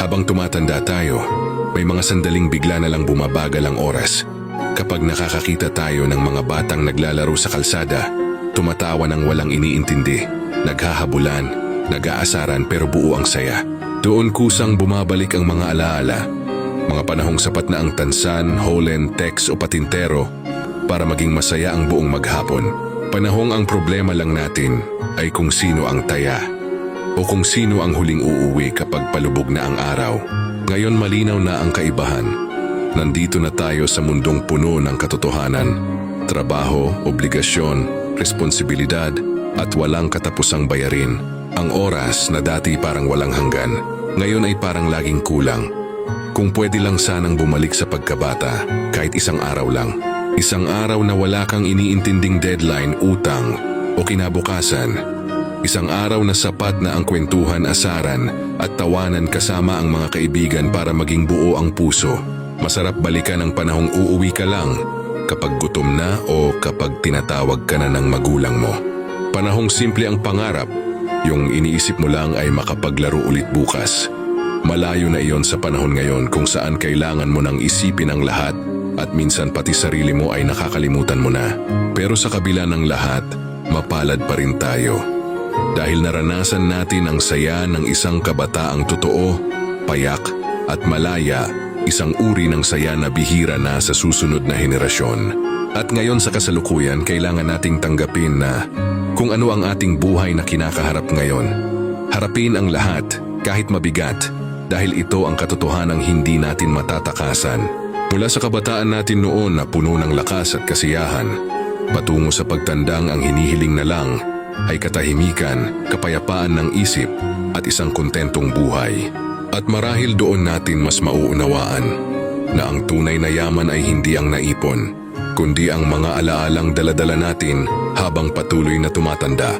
Habang tumatanda tayo, may mga sandaling bigla na lang bumabagal ang oras. Kapag nakakakita tayo ng mga batang naglalaro sa kalsada, tumatawa ng walang iniintindi, naghahabulan, nag-aasaran pero buo ang saya. Doon kusang bumabalik ang mga alaala, mga panahong sapat na ang tansan, holen, text o patintero para maging masaya ang buong maghapon. Panahong ang problema lang natin ay kung sino ang taya o kung sino ang huling uuwi kapag palubog na ang araw. Ngayon malinaw na ang kaibahan. Nandito na tayo sa mundong puno ng katotohanan, trabaho, obligasyon, responsibilidad at walang katapusang bayarin. Ang oras na dati parang walang hanggan, ngayon ay parang laging kulang. Kung pwede lang sanang bumalik sa pagkabata, kahit isang araw lang. Isang araw na wala kang iniintinding deadline, utang o kinabukasan. Isang araw na sapat na ang kwentuhan, asaran at tawanan kasama ang mga kaibigan para maging buo ang puso. Masarap balikan ang panahong uuwi ka lang kapag gutom na o kapag tinatawag ka na ng magulang mo. Panahong simple ang pangarap, yung iniisip mo lang ay makapaglaro ulit bukas. Malayo na iyon sa panahon ngayon kung saan kailangan mo nang isipin ang lahat at minsan pati sarili mo ay nakakalimutan mo na. Pero sa kabila ng lahat, mapalad pa rin tayo. Dahil naranasan natin ang saya ng isang kabataang totoo, payak at malaya, isang uri ng saya na bihira na sa susunod na henerasyon. At ngayon sa kasalukuyan, kailangan nating tanggapin na kung ano ang ating buhay na kinakaharap ngayon. Harapin ang lahat, kahit mabigat, dahil ito ang katotohanang hindi natin matatakasan. Mula sa kabataan natin noon na puno ng lakas at kasiyahan, patungo sa pagtandang ang hinihiling na lang ay katahimikan, kapayapaan ng isip at isang kontentong buhay. At marahil doon natin mas mauunawaan na ang tunay na yaman ay hindi ang naipon, kundi ang mga alaalang daladala natin habang patuloy na tumatanda.